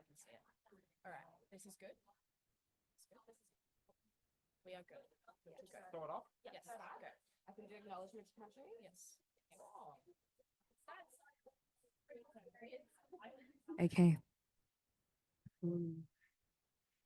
I can see it. All right, this is good. We are good. Throw it off. Yes, go. I can do acknowledgement to country. Yes. Okay.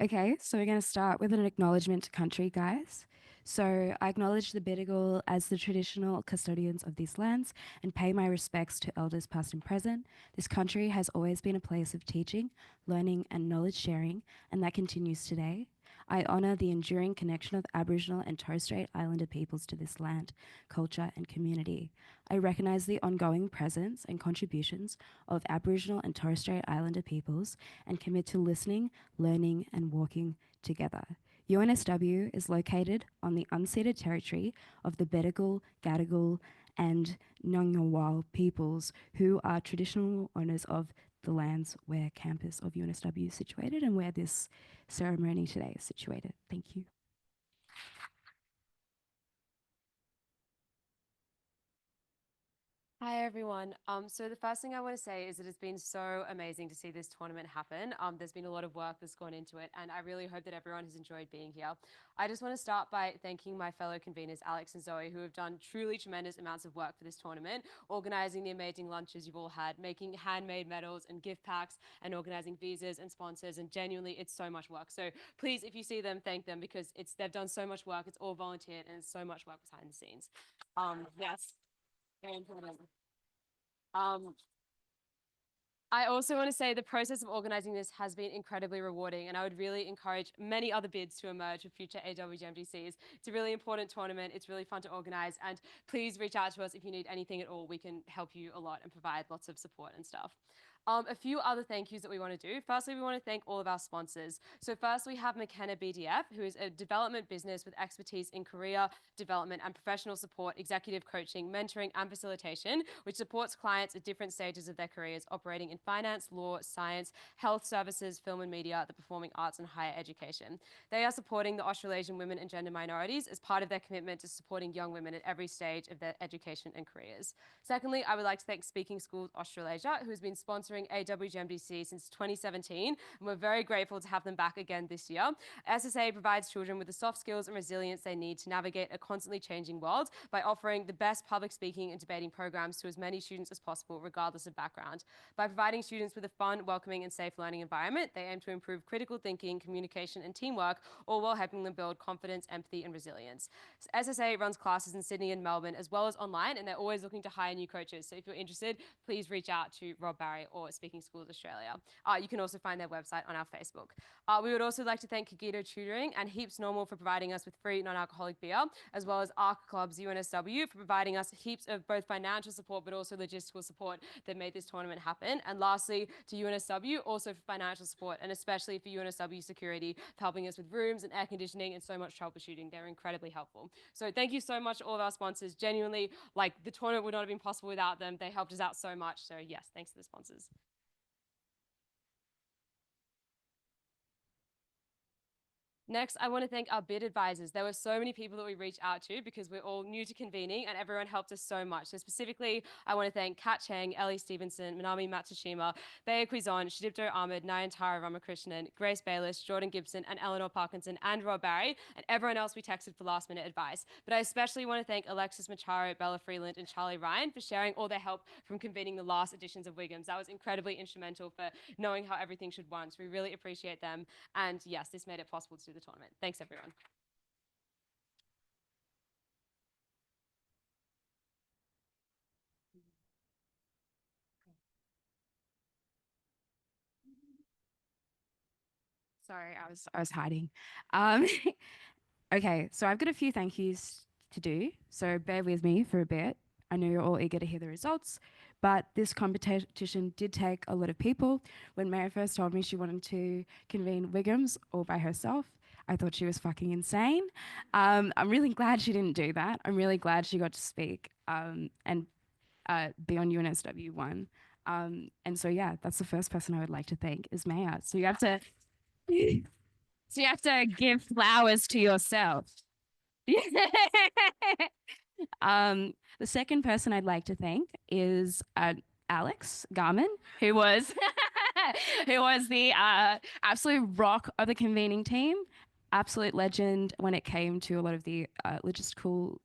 Okay, so we're going to start with an acknowledgement to country, guys. So I acknowledge the Bidjigal as the traditional custodians of these lands and pay my respects to elders past and present. This country has always been a place of teaching, learning and knowledge sharing, and that continues today. I honour the enduring connection of Aboriginal and Torres Strait Islander peoples to this land, culture and community. I recognise the ongoing presence and contributions of Aboriginal and Torres Strait Islander peoples and commit to listening, learning and walking together. UNSW is located on the unceded territory of the Bidjigal, Gadigal and Ngunnawal peoples, who are traditional owners of the lands where campus of UNSW is situated and where this ceremony today is situated. Thank you. Hi everyone. So the first thing I want to say is that it's been so amazing to see this tournament happen. There's been a lot of work that's gone into it, and I really hope that everyone has enjoyed being here. I just want to start by thanking my fellow conveners, Alex and Zoe, who have done truly tremendous amounts of work for this tournament, organising the amazing lunches you've all had, making handmade medals and gift packs, and organising visas and sponsors, and genuinely it's so much work. So please, if you see them, thank them, because they've done so much work, it's all volunteered, and it's so much work behind the scenes. Yes. Very important. I also want to say the process of organising this has been incredibly rewarding, and I would really encourage many other bids to emerge for future AWGMDCs. It's a really important tournament. It's really fun to organise, and please reach out to us if you need anything at all. We can help you a lot and provide lots of support and stuff. A few other thank yous that we want to do. Firstly, we want to thank all of our sponsors. So first we have McKenna BDF, who is a development business with expertise in career development and professional support, executive coaching, mentoring and facilitation, which supports clients at different stages of their careers operating in finance, law, science, health services, film and media, the performing arts and higher education. They are supporting the Australasian women and gender minorities as part of their commitment to supporting young women at every stage of their education and careers. Secondly, I would like to thank Speaking Schools Australasia, who has been sponsoring AWGMDC since 2017, and we're very grateful to have them back again this year. SSA provides children with the soft skills and resilience they need to navigate a constantly changing world by offering the best public speaking and debating programs to as many students as possible, regardless of background. By providing students with a fun, welcoming and safe learning environment, they aim to improve critical thinking, communication and teamwork, all while helping them build confidence, empathy and resilience. SSA runs classes in Sydney and Melbourne as well as online, and they're always looking to hire new coaches. So if you're interested, please reach out to Rob Barry or Speaking Schools Australia. You can also find their website on our Facebook. We would also like to thank Kagito Tutoring and Heaps Normal for providing us with free non-alcoholic beer, as well as ARC Clubs UNSW for providing us heaps of both financial support but also logistical support that made this tournament happen. And lastly, to UNSW, also for financial support, and especially for UNSW security for helping us with rooms and air conditioning and so much troubleshooting. They're incredibly helpful. So thank you so much to all of our sponsors. Genuinely, like, the tournament would not have been possible without them. They helped us out so much. So yes, thanks to the sponsors. Next, I want to thank our bid advisors. There were so many people that we reached out to because we're all new to convening and everyone helped us so much. So specifically, I want to thank Kat Cheng, Ellie Stevenson, Minami Matsushima, Bea Quizon, Shidipto Ahmed, Nayantara Ramakrishnan, Grace Bayless, Jordan Gibson, and Eleanor Parkinson, and Rob Barry, and everyone else we texted for last minute advice. But I especially want to thank Alexis Macharo, Bella Freeland, and Charlie Ryan for sharing all their help from convening the last editions of WIGMs. That was incredibly instrumental for knowing how everything should run. So we really appreciate them. And yes, this made it possible to do the tournament. Thanks, everyone. Sorry, I was hiding. Okay, so I've got a few thank yous to do, so bear with me for a bit. I know you're all eager to hear the results, but this competition did take a lot of people. When Mary first told me she wanted to convene WIGMs all by herself, I thought she was fucking insane. I'm really glad she didn't do that. I'm really glad she got to speak and be on UNSW 1. And so, yeah, that's the first person I would like to thank is Maya. So you have to... So you have to give flowers to yourself. The second person I'd like to thank is Alex Garman, who was who was the absolute rock of the convening team, absolute legend when it came to a lot of the logistical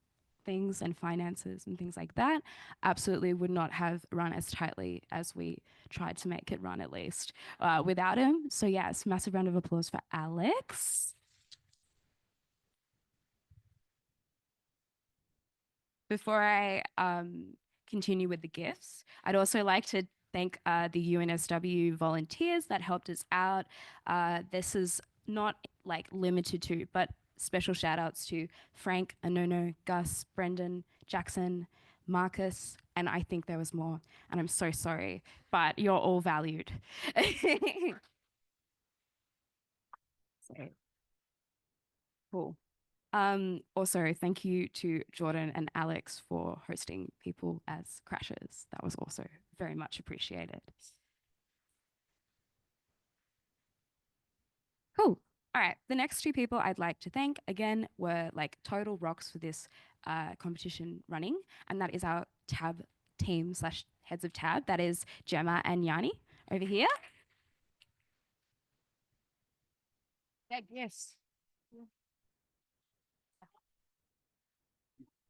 things and finances and things like that. Absolutely would not have run as tightly as we tried to make it run, at least without him. So yes, massive round of applause for Alex. Before I continue with the gifts, I'd also like to thank the UNSW volunteers that helped us out. This is not like limited to, but special shout outs to Frank, Anono, Gus, Brendan, Jackson, Marcus, and I think there was more, and I'm so sorry, but you're all valued. So, cool. Also, thank you to Jordan and Alex for hosting people as crashers. That was also very much appreciated. Cool. All right. The next two people I'd like to thank again were like total rocks for this competition running, and that is our tab team / heads of tab. That is Gemma and Yanni over here. Yes.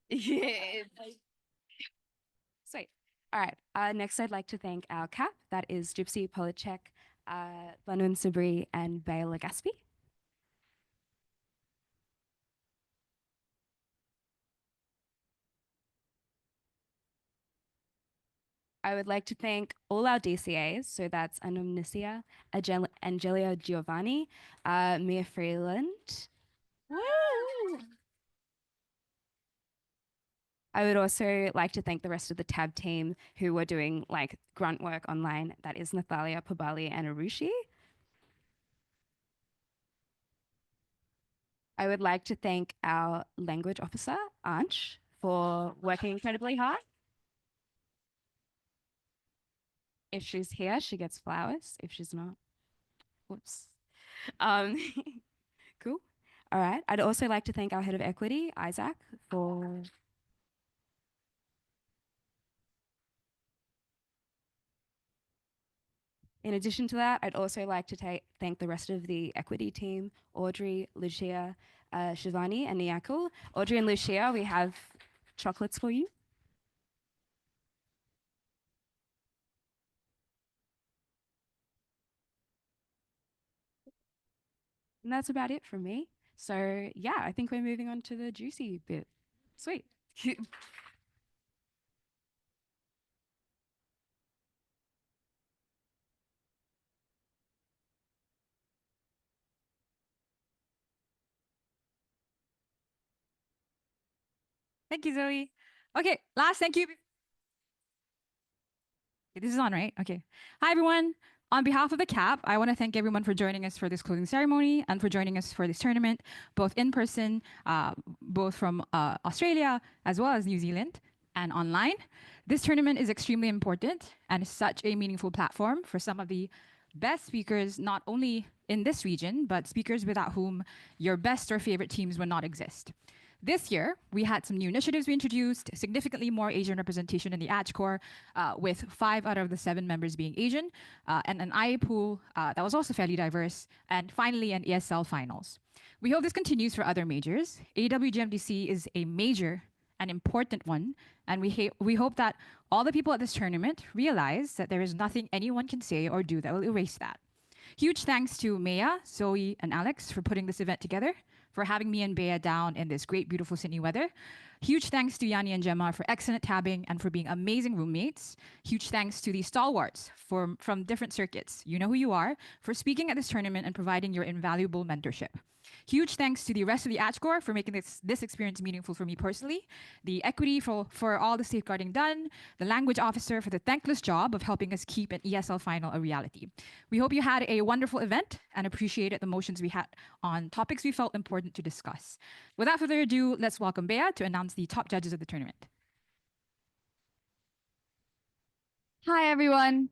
Yeah. Sweet. All right. Next, I'd like to thank our CAP. That is Gypsy Polachek, Lanun Sabri, and Bale Legaspi. I would like to thank all our DCAs. So that's Anumnisia, Angelia Giovanni, Mia Freeland. Woo! I would also like to thank the rest of the tab team who were doing like grunt work online. That is Nathalia, Pabali, and Arushi. I would like to thank our language officer, Ansh, for working incredibly hard. If she's here, she gets flowers. If she's not, whoops. Cool. All right. I'd also like to thank our head of equity, Isaac, for in addition to that, I'd also like to thank the rest of the equity team, Audrey, Lucia, Shivani, and Niyakul. Audrey and Lucia, we have chocolates for you. And that's about it from me. So yeah, I think we're moving on to the juicy bit. Sweet. Thank you, Zoe. Okay, last thank you. Okay, this is on, right? Okay. Hi, everyone. On behalf of the CAP, I want to thank everyone for joining us for this closing ceremony and for joining us for this tournament, both in person, both from Australia as well as New Zealand, and online. This tournament is extremely important and is such a meaningful platform for some of the best speakers, not only in this region, but speakers without whom your best or favorite teams would not exist. This year, we had some new initiatives we introduced, significantly more Asian representation in the ADGCOR, with 5 out of the 7 members being Asian, and an IA pool that was also fairly diverse, and finally an ESL finals. We hope this continues for other majors. AWGMDC is a major and important one, and we hope that all the people at this tournament realize that there is nothing anyone can say or do that will erase that. Huge thanks to Maya, Zoe, and Alex for putting this event together, for having me and Bea down in this great, beautiful Sydney weather. Huge thanks to Yanni and Gemma for excellent tabbing and for being amazing roommates. Huge thanks to the stalwarts from different circuits, you know who you are, for speaking at this tournament and providing your invaluable mentorship. Huge thanks to the rest of the ADGCOR for making this experience meaningful for me personally, the equity for all the safeguarding done, the language officer for the thankless job of helping us keep an ESL final a reality. We hope you had a wonderful event and appreciated the motions we had on topics we felt important to discuss. Without further ado, let's welcome Bea to announce the top judges of the tournament. Hi, everyone.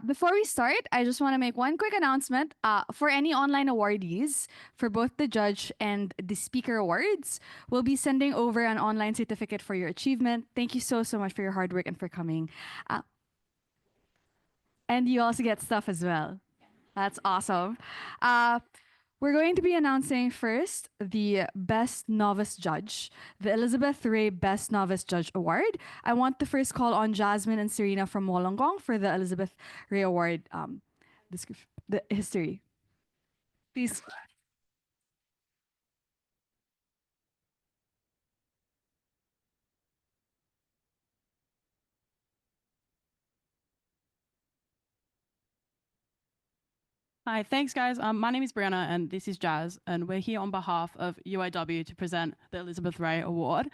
Before we start, I just want to make one quick announcement. For any online awardees, for both the judge and the speaker awards, we'll be sending over an online certificate for your achievement. Thank you so much for your hard work and for coming. And you also get stuff as well. That's awesome. Uh, we're going to be announcing first the Best Novice Judge, the Elizabeth Ray Best Novice Judge Award. I want to first call on Jasmine and Serena from Wollongong for the Elizabeth Ray Award the history. Please. Hi, thanks guys. My name is Brianna and this is Jazz, and we're here on behalf of UAW to present the Elizabeth Ray Award.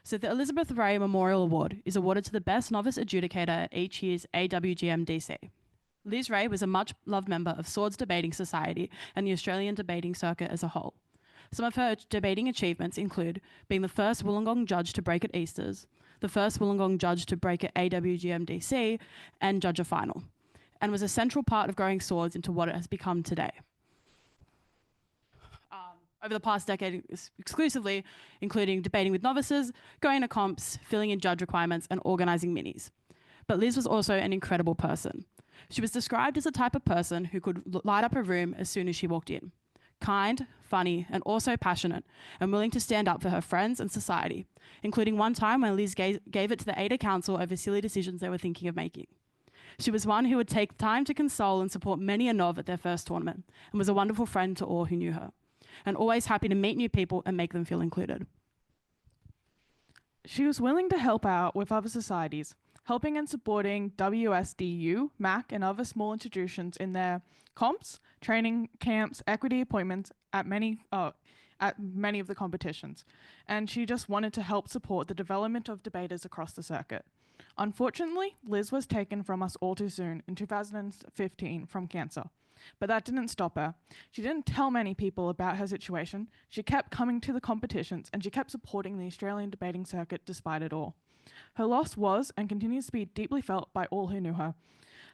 So the Elizabeth Ray Memorial Award is awarded to the best novice adjudicator at each year's AWGMDC. Liz Ray was a much loved member of Swords Debating Society and the Australian debating circuit as a whole. Some of her debating achievements include being the first Wollongong judge to break at Easters, the first Wollongong judge to break at AWGMDC, and judge a final, and was a central part of growing Swords into what it has become today. Over the past decade exclusively, including debating with novices, going to comps, filling in judge requirements, and organising minis. But Liz was also an incredible person. She was described as the type of person who could light up a room as soon as she walked in. Kind, funny, and also passionate, and willing to stand up for her friends and society, including one time when Liz gave it to the ADA Council over silly decisions they were thinking of making. She was one who would take time to console and support many a nov at their first tournament, and was a wonderful friend to all who knew her, and always happy to meet new people and make them feel included. She was willing to help out with other societies, helping and supporting WSDU, MAC, and other small institutions in their comps, training camps, equity appointments at many of the competitions. And she just wanted to help support the development of debaters across the circuit. Unfortunately, Liz was taken from us all too soon in 2015 from cancer. But that didn't stop her. She didn't tell many people about her situation. She kept coming to the competitions and she kept supporting the Australian debating circuit despite it all. Her loss was and continues to be deeply felt by all who knew her.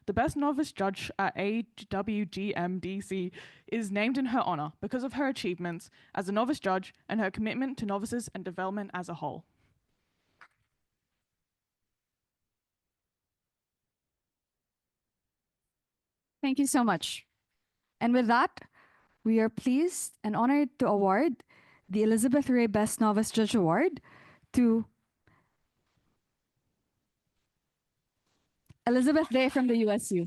The best novice judge at AWGMDC is named in her honour because of her achievements as a novice judge and her commitment to novices and development as a whole. Thank you so much. And with that, we are pleased and honored to award the Elizabeth Ray Best Novice Judge Award to Elizabeth Ray from the USU.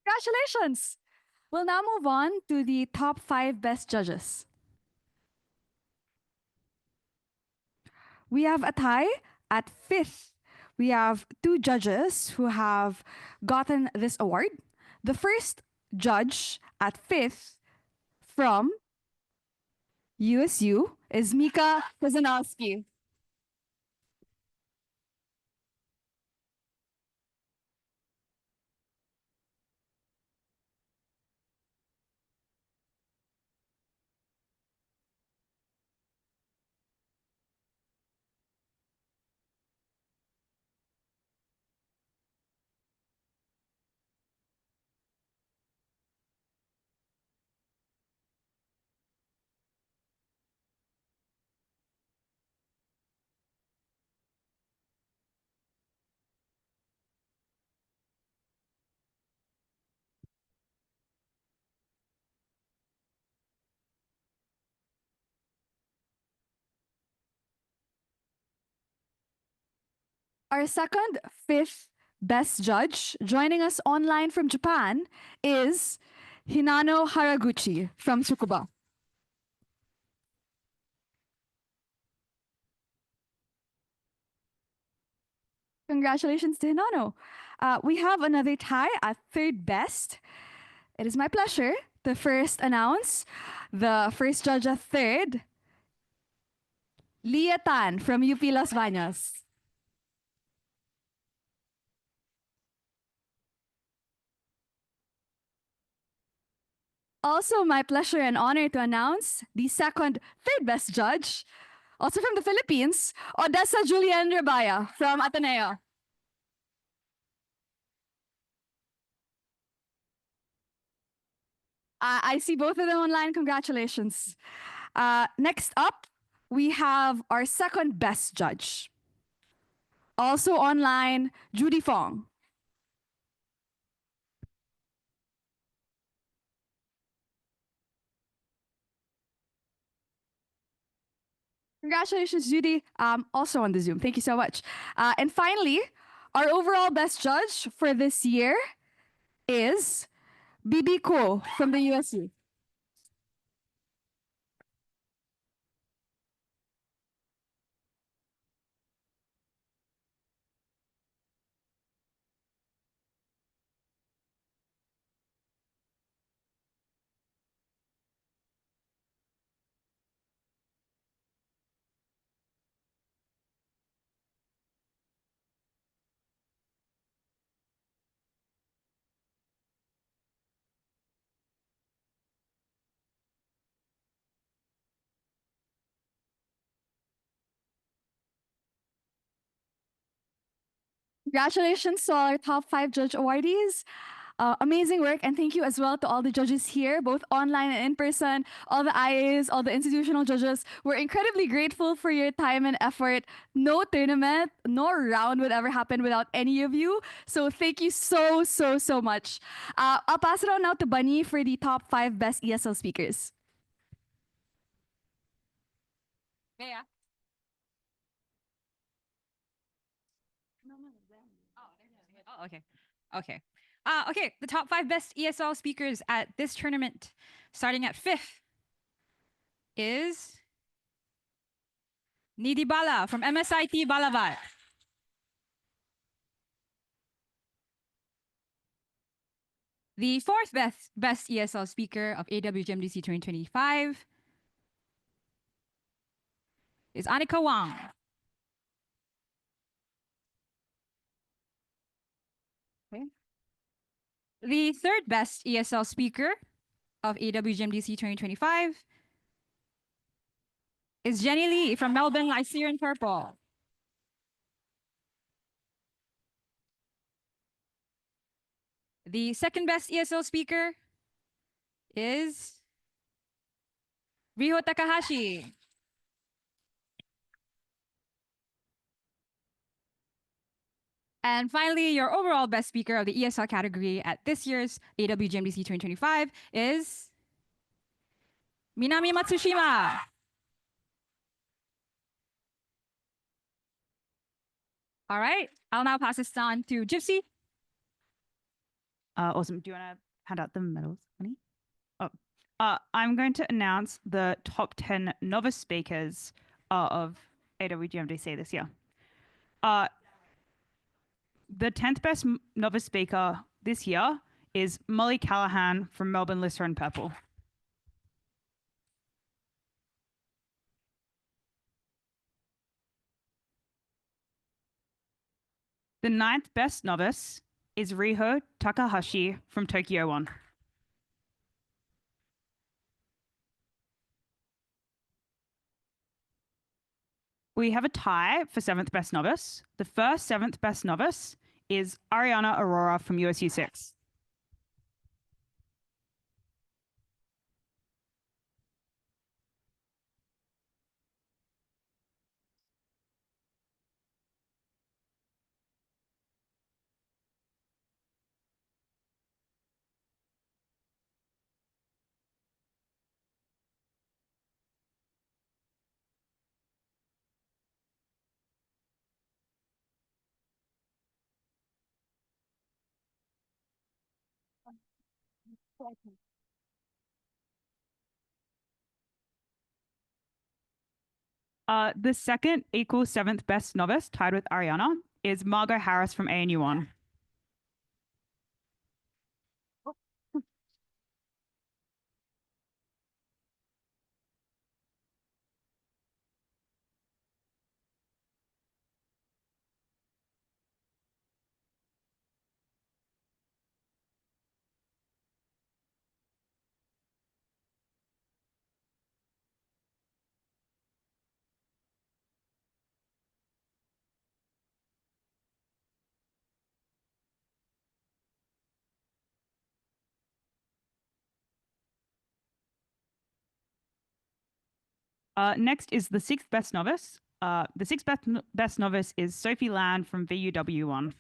Congratulations! We'll now move on to the top 5 best judges. We have a tie at 5th. We have 2 judges who have gotten this award. The first judge at 5th from USU is Mika Kozanowski. Our second 5th best judge joining us online from Japan is Hinano Haraguchi from Tsukuba. Congratulations to Hinano. We have another tie at 3rd best. it is my pleasure to first announce the first judge at third, Leah Tan from UP Las Bañas. Also, my pleasure and honor to announce the third best judge, also from the Philippines, Odessa Julian Rabaya from Ateneo. I see both of them online. Congratulations. Next up, we have our second best judge. Also online, Judy Fong. Congratulations, Judy. Also on the Zoom. Thank you so much. And finally, our overall best judge for this year is Bibi Ko from the USU. Congratulations to our top 5 judge awardees. Amazing work, and thank you as well to all the judges here, both online and in person, all the IAs, all the institutional judges. We're incredibly grateful for your time and effort. No tournament, no round would ever happen without any of you. So thank you so, so, so much. I'll pass it on now to Bunny for the top 5 best ESL speakers. Yeah. Oh, okay. Okay. Okay, the top 5 best ESL speakers at this tournament, starting at 5th, is Nidhi Bala from MSIT Balavat. The 4th best ESL speaker of AWGMDC 2025 is Annika Wang. Okay. The 3rd best ESL speaker of AWGMDC 2025 is Jenny Lee from Melbourne Lyceum Purple. The 2nd best ESL speaker is Riho Takahashi. And finally, your overall best speaker of the ESL category at this year's AWGMDC 2025 is Minami Matsushima. All right, I'll now pass this on to Gypsy. Awesome. Do you want to hand out the medals, honey? Oh, I'm going to announce the top 10 novice speakers of AWGMDC this year. The 10th best novice speaker this year is Molly Callahan from Melbourne Lyceum Purple. The 9th best novice is Riho Takahashi from Tokyo One. We have a tie for 7th best novice. The first 7th best novice is Ariana Aurora from USU 6. The second equal 7th best novice, tied with Ariana, is Margot Harris from ANU 1. Next is the sixth best novice. The sixth best novice is Sophie Land from VUW1.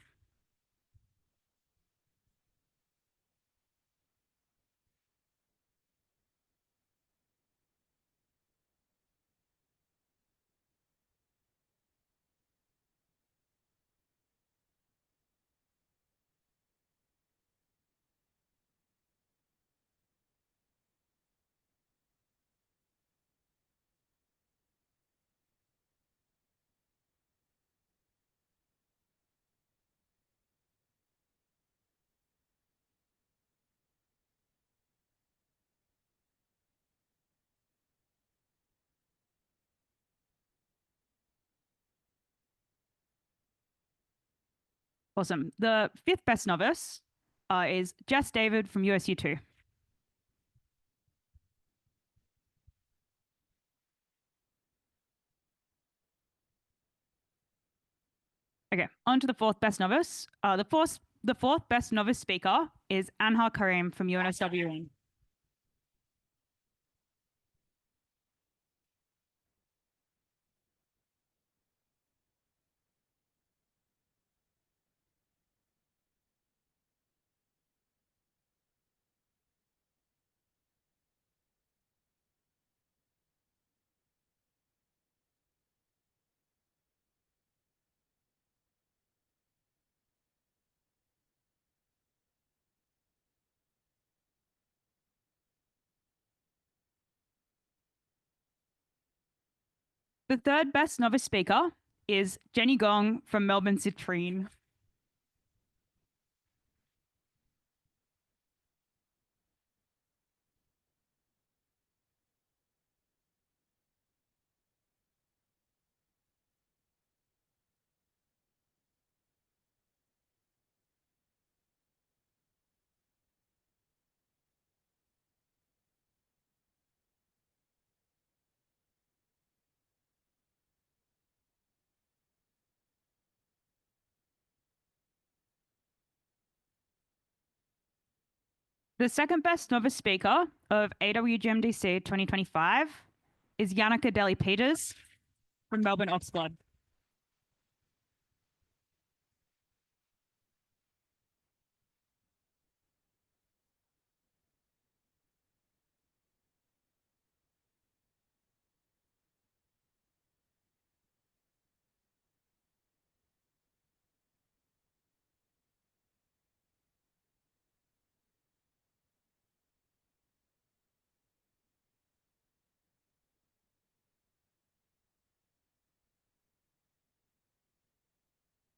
Awesome. The fifth best novice is Jess David from USU2. Okay, on to the fourth best novice. The fourth best novice speaker is Anha Karim from UNSW. The third best novice speaker is Jenny Gong from Melbourne Citrine. The second best novice speaker of AWGMDC 2025 is Yannicka Deli-Peters from Melbourne Oxford.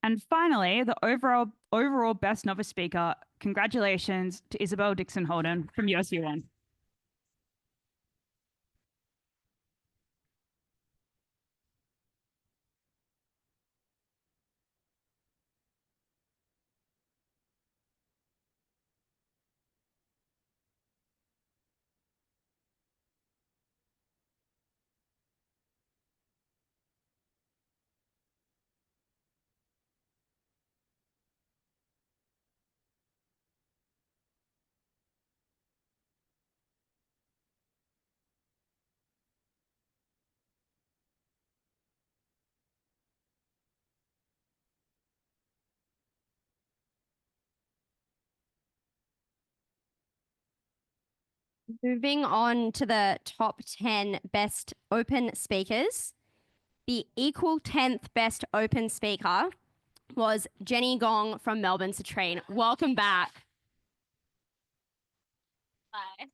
And finally, the overall best novice speaker, congratulations to Isabel Dixon Holden from USU1. Moving on to the top 10 best open speakers. The equal 10th best open speaker was Jenny Gong from Melbourne Citrine. Welcome back. Bye.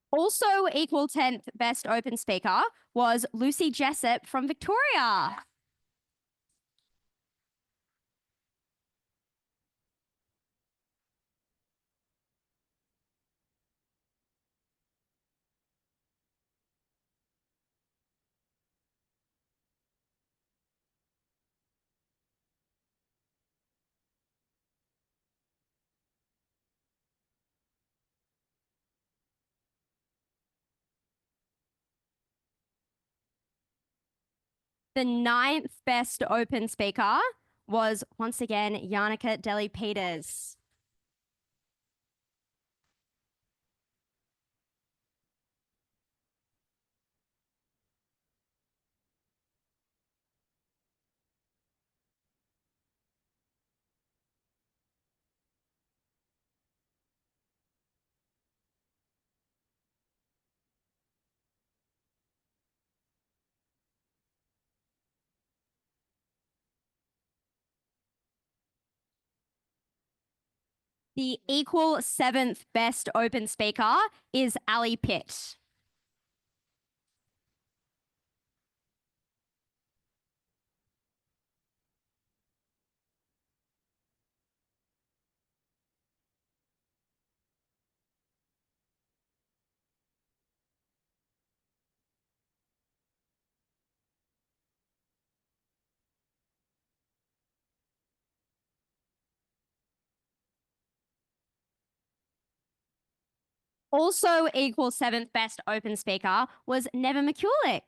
Also equal 10th best open speaker was Lucy Jessup from Victoria. The 9th best open speaker was once again Yannicka Deli-Peters. The equal 7th best open speaker is Ali Pitt. Also equal 7th best open speaker was Neva McCulloch.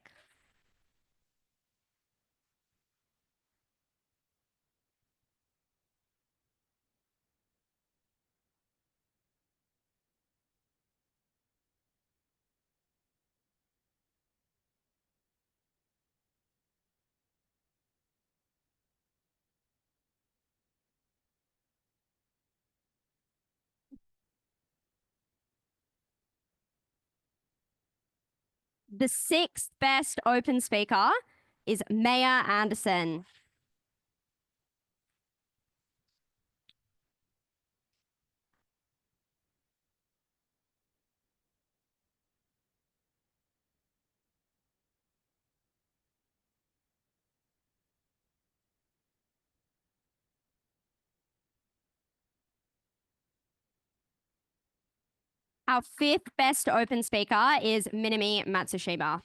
The 6th best open speaker is Maya Anderson. Our 5th best open speaker is Minami Matsushima.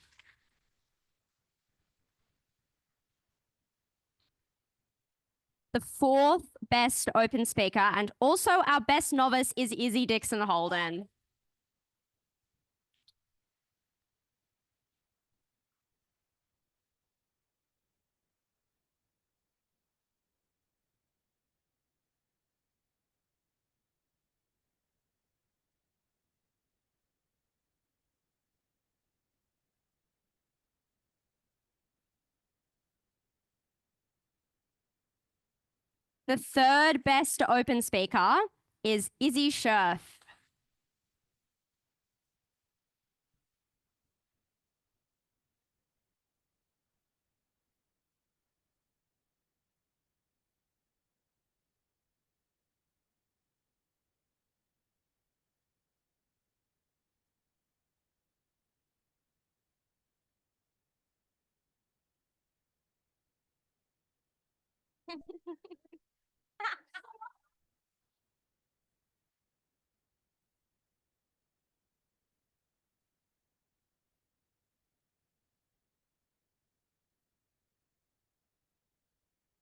The 4th best open speaker and also our best novice is Izzy Dixon Holden. The 3rd best open speaker is Izzy Scherf.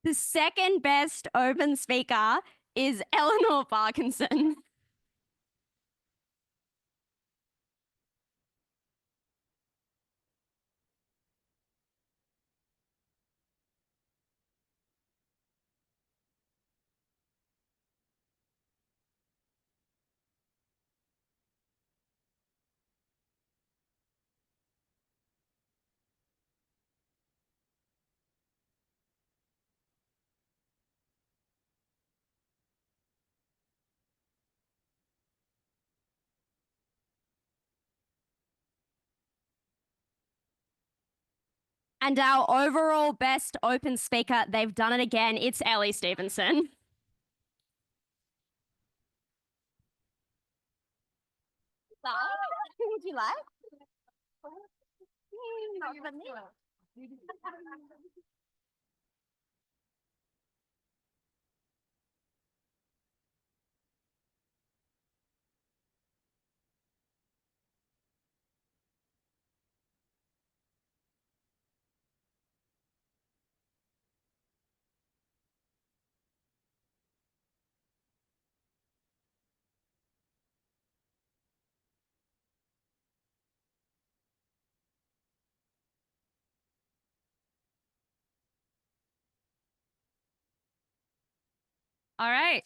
The 2nd best open speaker is Eleanor Parkinson. And our overall best open speaker, they've done it again. It's Ellie Stevenson. Would you like? All right.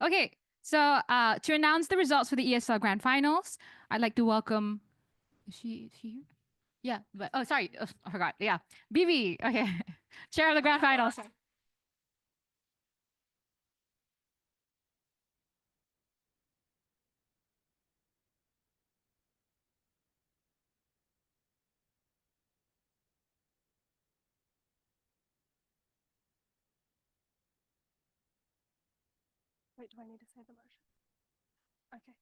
Okay, so to announce the results for the ESL Grand Finals, I'd like to welcome. Is she here? Yeah, but oh, sorry, I forgot. Yeah, BB. Okay, chair of the Grand Finals. Wait, do I need to say the motion? Okay.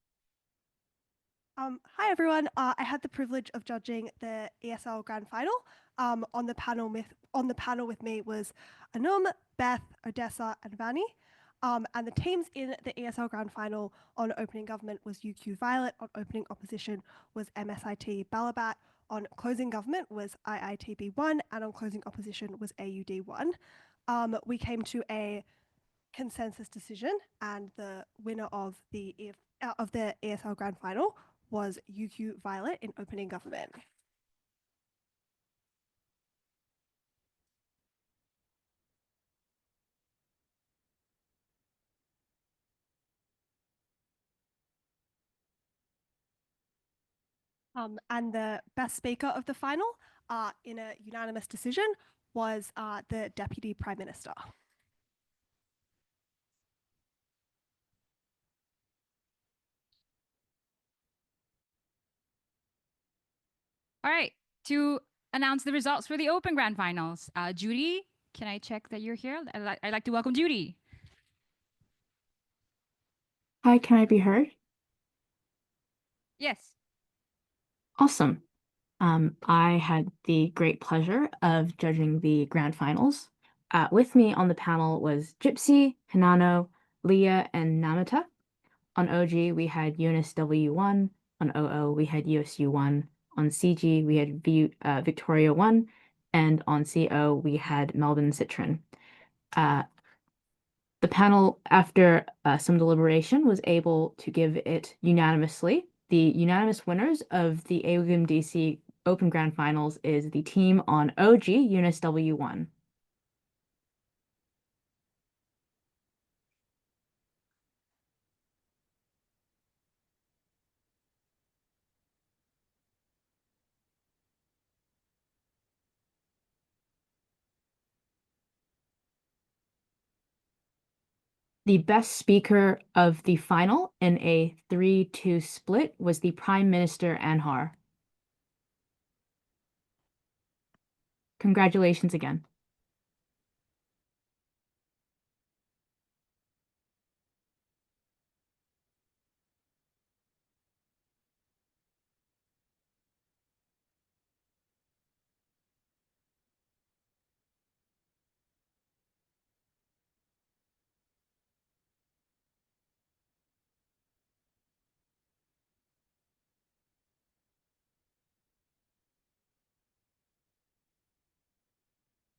Hi everyone. I had the privilege of judging the ESL Grand Final. On the panel with me was Anum, Beth, Odessa, and Vanny. And the teams in the ESL Grand Final on opening government was UQ Violet. On opening opposition was MSIT Balabat. On closing government was IITB1, and on closing opposition was AUD1. We came to a consensus decision, and the winner of the ESL Grand Final was UQ Violet in opening government. And the best speaker of the final, in a unanimous decision, was the Deputy Prime Minister. All right, to announce the results for the Open Grand Finals, Judy, can I check that you're here? I'd like to welcome Judy. Hi, can I be heard? Yes. Awesome. I had the great pleasure of judging the grand finals. With me on the panel was Gypsy, Hinano, Leah, and Namita. On OG, we had UNSW 1. On OO, we had USU 1. On CG, we had Victoria 1. And on CO, we had Melbourne Citron. The panel, after some deliberation, was able to give it unanimously. The unanimous winners of the AWGMDC Open Grand Finals is the team on OG, UNSW 1. The best speaker of the final in a 3-2 split was the Prime Minister Anhar. Congratulations again.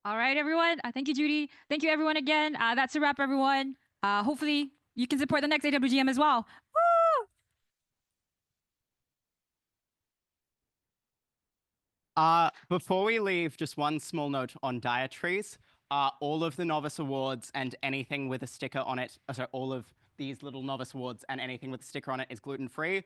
All right, everyone. Thank you, Judy. Thank you, everyone, again. That's a wrap, everyone. Hopefully, you can support the next AWGM as well. Woo! Before we leave, just one small note on dietaries. All of the novice awards and anything with a sticker on it, sorry, all of these little novice awards and anything with a sticker on it is gluten-free.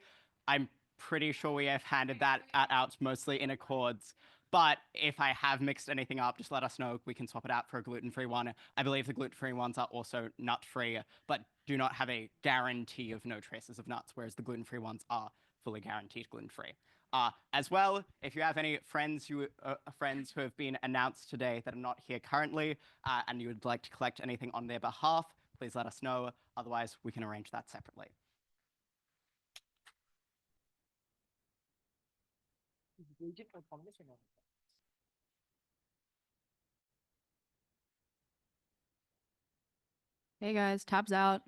I'm pretty sure we have handed that out mostly in accords. But if I have mixed anything up, just let us know. We can swap it out for a gluten-free one. I believe the gluten-free ones are also nut-free, but do not have a guarantee of no traces of nuts, whereas the gluten-free ones are fully guaranteed gluten-free. As well, if you have any friends who have been announced today that are not here currently, and you would like to collect anything on their behalf, please let us know. Otherwise, we can arrange that separately. Hey, guys, tabs out.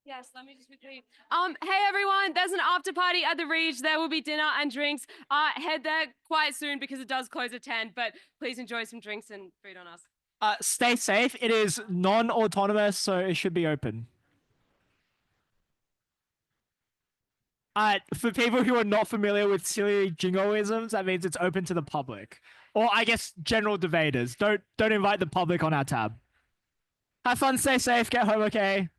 Yes, let me just quickly. Hey everyone, there's an after party at the Reach. There will be dinner and drinks. Head there quite soon because it does close at 10, but please enjoy some drinks and food on us. Stay safe. It is non-autonomous, so it should be open. For people who are not familiar with silly jingoisms, that means it's open to the public, or I guess general debaters. Don't invite the public on our tab. Have fun, stay safe, get home okay.